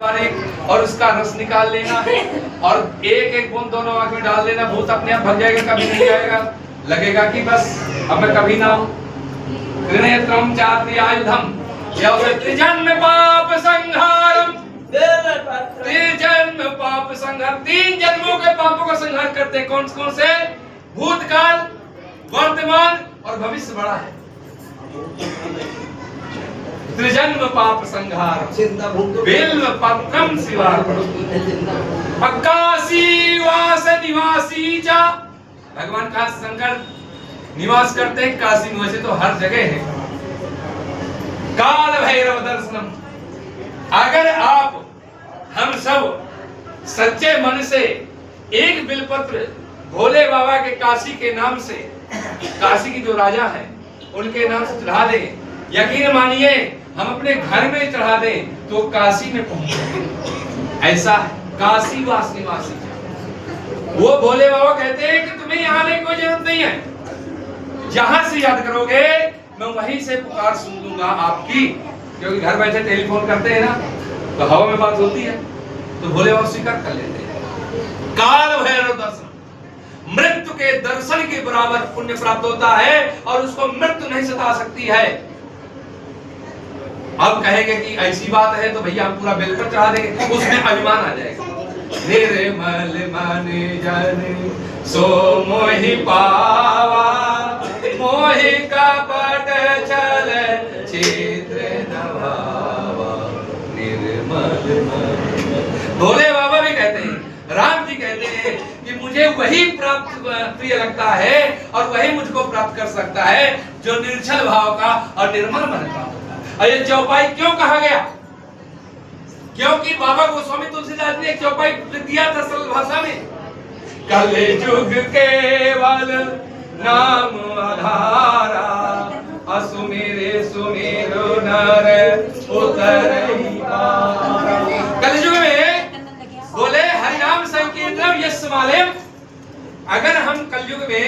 और उसका रस निकाल लेना और एक एक बूंद दोनों आंख में डाल लेना। भूत अपने आप भग जाएगा, कभी नहीं आएगा। लगेगा कि बस अब मैं कभी ना हूं। त्रिनेत्रम चात्रि आयुधम त्रिजन्म पाप संहारम। त्रिजन्म पाप संहार, 3 जन्मों के पापों का संहार करते हैं। कौन कौन से? भूतकाल, वर्तमान और भविष्य बड़ा है। त्रिजन्म पाप संहार बिल्व पत्रम शिवार्पणम्। काशी वास निवासी चा, भगवान का शंकर निवास करते हैं काशी में, वैसे तो हर जगह है। काल भैरव दर्शनम। अगर आप हम सब सच्चे मन से एक बिलपत्र भोले बाबा के काशी के नाम से, काशी की जो राजा है उनके नाम से चढ़ा दें, यकीन मानिए हम अपने घर में चढ़ा दें तो काशी में पहुंचे। ऐसा है काशी वास निवासी। वो भोले बाबा कहते हैं कि तुम्हें यहाँ आने की कोई जरूरत नहीं है, जहां से याद करोगे मैं वहीं से पुकार सुन लूंगा आपकी। क्योंकि घर बैठे टेलीफोन करते हैं ना, तो हवा में बात होती है, तो भोले बाबा स्वीकार कर लेते हैं। काल भैरव दर्शन, मृत्यु के दर्शन के बराबर पुण्य प्राप्त होता है और उसको मृत्यु नहीं सता सकती है। अब कहेंगे कि ऐसी बात है तो भैया हम पूरा बेल पर चढ़ा देंगे, उसमें अभिमान आ जाएगा। निर्मल मन जन सो मोहि पावा, मोहि कपट छल छिद्र नभावा। निर्मल मन। भोले बाबा भी कहते हैं, राम जी कहते हैं कि मुझे वही प्राप्त प्रिय लगता है और वही मुझको प्राप्त कर सकता है जो निर्छल भाव का और निर्मल मन का। और ये चौपाई क्यों कहा गया? क्योंकि बाबा गोस्वामी तुलसीदास ने एक चौपाई दिया था सरल भाषा में। कलयुग केवल नाम आधारा, असुमेरे सुमेरो नर उतरहि पारा। कलयुग में बोले हरिनाम संकीर्तन यस्मालयम। अगर हम कलयुग में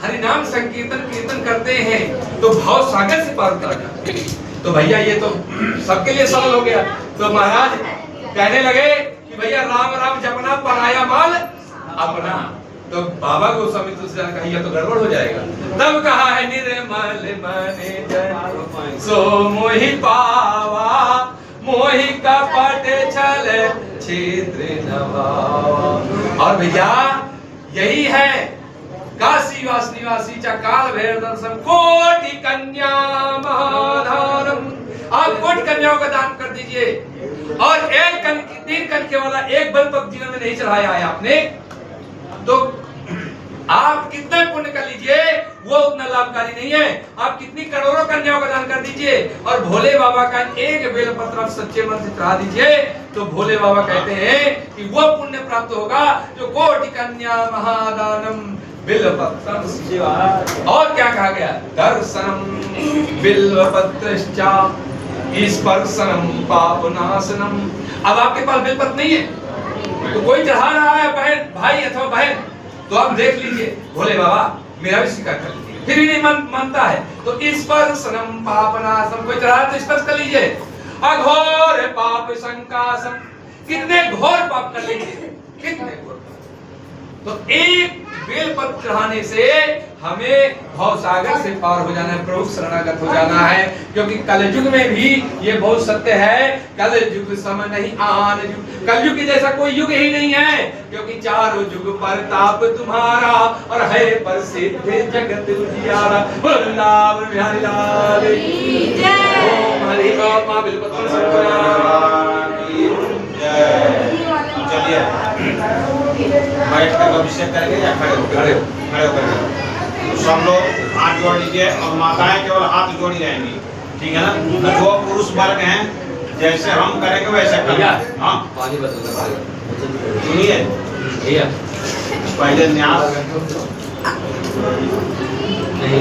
हरिनाम संकीर्तन कीर्तन करते हैं तो भाव सागर से पार उतर जाते हैं। तो भैया ये तो सबके लिए सरल हो गया। तो महाराज कहने लगे कि भैया राम राम जपना पराया माल अपना। तो बाबा गोस्वामी तुलसीदास ने कहा तो गड़बड़ हो जाएगा। तब कहा है निर्मल मन जन सो मोहि पावा, मोहि कपट छल छिद्र नभावा। और भैया यही है काशी वास निवासी चा काल भैरव दर्शन कोटि कन्या महादानम। आप कोटि कन्याओं का दान कर दीजिए और 3 कनके वाला एक बलपत्र जीवन में नहीं चढ़ाया है आपने, तो आप कितना पुण्य कर लीजिए वो उतना लाभकारी नहीं है। आप कितनी करोड़ों कन्याओं का दान कर दीजिए और भोले बाबा का एक बेलपत्र आप सच्चे मन से चढ़ा दीजिए तो भोले बाबा कहते हैं कि वो पुण्य प्राप्त होगा जो कोटि कन्या महादानम बिल्वपत्रम। और क्या कहा गया? दर्शनम बिल्वपत्रश्च स्पर्शनम पापनाशनम। अब आपके पास बिल्वपत्र नहीं है तो कोई चढ़ा रहा है बहन भाई अथवा बहन, तो आप देख लीजिए भोले बाबा मेरा भी स्वीकार कर लीजिए। फिर भी नहीं मानता है तो स्पर्शनम पापनाशम, कोई चढ़ा तो स्पर्श कर लीजिए। अघोर पाप संकासम, कितने घोर पाप कर लीजिए, कितने घोर। तो एक बेलपत्र चढ़ाने से हमें भवसागर से पार हो जाना है, प्रभु शरणागत हो जाना है। क्योंकि कलयुग में भी ये बहुत सत्य है, कलयुग सम नहीं आन युग। कलयुग के जैसा कोई युग ही नहीं है, क्योंकि चारों युग पर ताप तुम्हारा और है प्रसिद्ध जगत उजियारा। वृंदावन बिहारी लाल की जय। ओम हरि ओम। मां बिलपत्र की जय। चलिए बैठ कर अभिषेक करेंगे या खड़े होकर? तो सब लोग हाथ जोड़ लीजिए और माताएं केवल हाथ जोड़ी रहेंगी, ठीक है ना? जो पुरुष वर्ग हैं जैसे हम करेंगे वैसे करेंगे। हाँ सुनिए भैया, पहले न्यास नहीं